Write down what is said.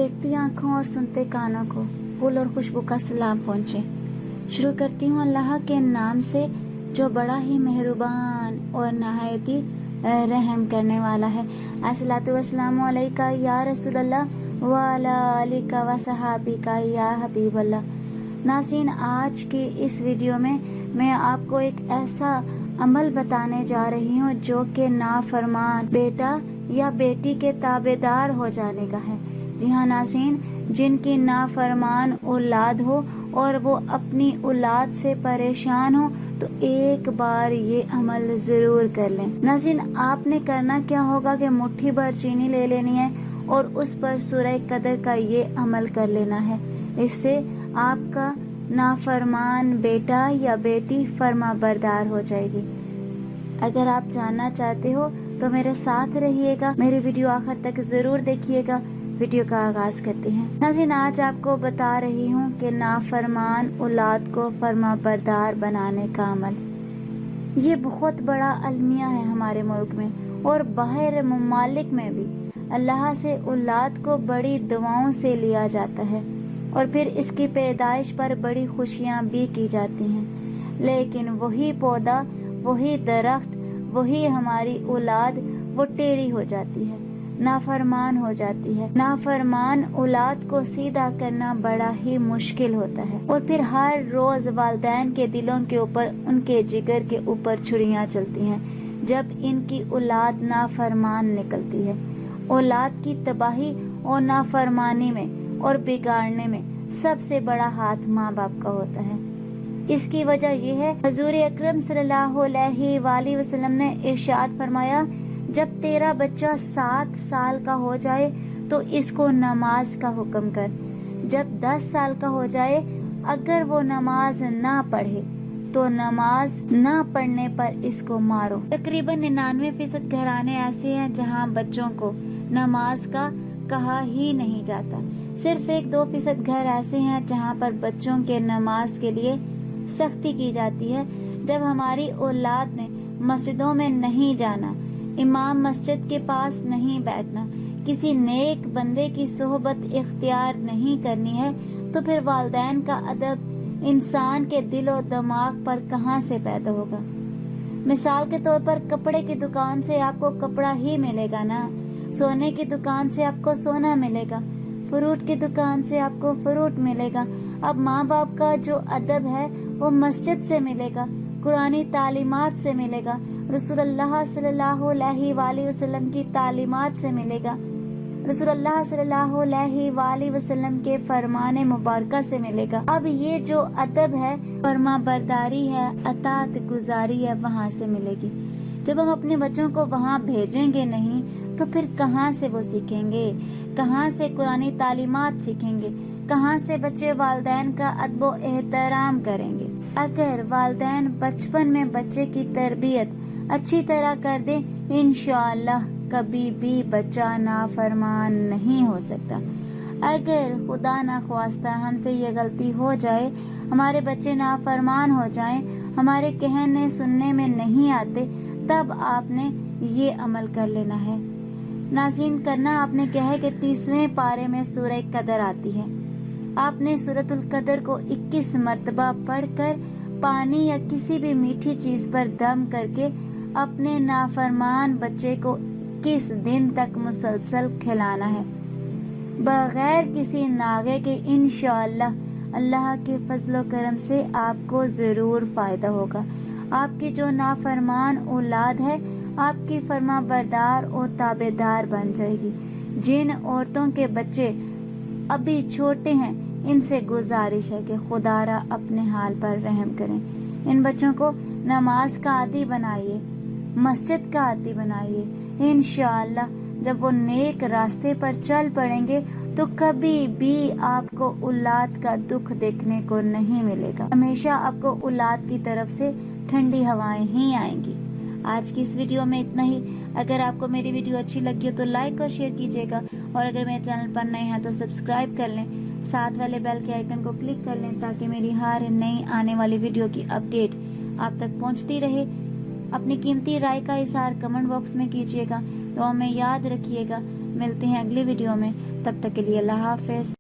देखती आंखों और सुनते कानों को फूल और खुशबू का सलाम पहुँचे। शुरू करती हूँ अल्लाह के नाम से जो बड़ा ही मेहरबान और नहायत ही रहम करने वाला है। अस्सलातु वस्सलामु अलैका या रसूल अल्लाह व अला आलिका व सहाबिका या हबीब अल्लाह। नाज़रीन, आज की इस वीडियो में मैं आपको एक ऐसा अमल बताने जा रही हूँ जो कि नाफरमान बेटा या बेटी के ताबेदार हो जाने का है। जी हाँ नाज़रीन, जिनकी नाफरमान औलाद हो और वो अपनी औलाद से परेशान हो तो एक बार ये अमल ज़रूर कर लें। नाज़रीन, आपने करना क्या होगा कि मुट्ठी भर चीनी ले लेनी है और उस पर सूरह कदर का ये अमल कर लेना है। इससे आपका नाफरमान बेटा या बेटी फर्मा बरदार हो जाएगी। अगर आप जानना चाहते हो तो मेरे साथ रहिएगा, मेरी वीडियो आखिर तक ज़रूर देखिएगा। वीडियो का आगाज करते हैं। नाज़रीन, आज आपको बता रही हूँ कि नाफरमान औलाद को फर्मा बरदार बनाने का अमल। ये बहुत बड़ा अलमिया है हमारे मुल्क में और बाहर ममालिक में भी। अल्लाह से औलाद को बड़ी दुआओं से लिया जाता है और फिर इसकी पैदाइश पर बड़ी खुशियाँ भी की जाती हैं, लेकिन वही पौधा, वही दरख्त, वही हमारी औलाद वो टेढ़ी हो जाती है, नाफरमान हो जाती है। नाफरमान औलाद को सीधा करना बड़ा ही मुश्किल होता है और फिर हर रोज वालिदैन के दिलों के ऊपर, उनके जिगर के ऊपर छुरियां चलती हैं जब इनकी औलाद नाफरमान निकलती है। औलाद की तबाही और नाफरमानी में और बिगाड़ने में सबसे बड़ा हाथ माँ बाप का होता है। इसकी वजह यह है, हजूर अकरम सल्लल्लाहु अलैहि वसल्लम ने इरशाद फरमाया, जब तेरा बच्चा 7 साल का हो जाए तो इसको नमाज का हुक्म कर। जब 10 साल का हो जाए अगर वो नमाज ना पढ़े तो नमाज ना पढ़ने पर इसको मारो। तकरीबन 99% घराने ऐसे हैं जहां बच्चों को नमाज का कहा ही नहीं जाता। सिर्फ 1-2% घर ऐसे हैं जहां पर बच्चों के नमाज के लिए सख्ती की जाती है। जब हमारी औलाद ने मस्जिदों में नहीं जाना, इमाम मस्जिद के पास नहीं बैठना, किसी नेक बंदे की सोहबत इख्तियार नहीं करनी है तो फिर वालिदैन का अदब इंसान के दिल और दिमाग पर कहाँ से पैदा होगा। मिसाल के तौर पर कपड़े की दुकान से आपको कपड़ा ही मिलेगा ना, सोने की दुकान से आपको सोना मिलेगा, फ्रूट की दुकान से आपको फ्रूट मिलेगा। अब माँ बाप का जो अदब है वो मस्जिद से मिलेगा, कुरानी तालीमात से मिलेगा, रसूलुल्लाह सल्लल्लाहु अलैहि वसल्लम की तालीमात से मिलेगा, रसूलुल्लाह सल्लल्लाहु अलैहि वसल्लम के फरमाने मुबारका से मिलेगा। अब ये जो अदब है, फर्मा बरदारी है, अतात गुजारी है, वहाँ से मिलेगी। जब हम अपने बच्चों को वहाँ भेजेंगे नहीं तो फिर कहाँ से वो सीखेंगे, कहाँ से कुरानी तालीमात सीखेंगे, कहाँ से बच्चे वालिदैन का अदब एहतराम करेंगे। अगर वालिदैन बचपन में बच्चे की तरबियत अच्छी तरह कर दे, इंशाअल्लाह कभी भी बच्चा नाफरमान नहीं हो सकता। अगर खुदा ना ख्वास्ता हमसे ये गलती हो जाए, हमारे बच्चे नाफरमान हो जाएं, हमारे कहने सुनने में नहीं आते, तब आपने ये अमल कर लेना है। नाज़रीन, करना आपने क्या है कि 30वें पारे में सूरह कदर आती है। आपने सूरतुल कदर को 21 मर्तबा पढ़कर पानी या किसी भी मीठी चीज पर दम करके अपने नाफरमान बच्चे को 21 दिन तक मुसलसल खिलाना है, बगैर किसी नागे के। इंशाअल्लाह अल्लाह के फजलो करम से आपको जरूर फायदा होगा। आपकी जो नाफरमान औलाद है आपकी फर्मा बरदार और ताबेदार बन जाएगी। जिन औरतों के बच्चे अभी छोटे हैं, इनसे गुजारिश है कि खुदारा अपने हाल पर रहम करें। इन बच्चों को नमाज का आदी बनाइए, मस्जिद का आदी बनाइए। इंशाअल्लाह जब वो नेक रास्ते पर चल पड़ेंगे तो कभी भी आपको औलाद का दुख देखने को नहीं मिलेगा। हमेशा आपको औलाद की तरफ से ठंडी हवाएं ही आएंगी। आज की इस वीडियो में इतना ही। अगर आपको मेरी वीडियो अच्छी लगी हो तो लाइक और शेयर कीजिएगा और अगर मेरे चैनल पर नए हैं तो सब्सक्राइब कर लें, साथ वाले बेल के आइकन को क्लिक कर लें ताकि मेरी हर नई आने वाली वीडियो की अपडेट आप तक पहुंचती रहे। अपनी कीमती राय का इज़हार कमेंट बॉक्स में कीजिएगा। तो हमें याद रखिएगा। ملتے ہیں اگلی ویڈیو میں، تب تک کے لیے اللہ حافظ۔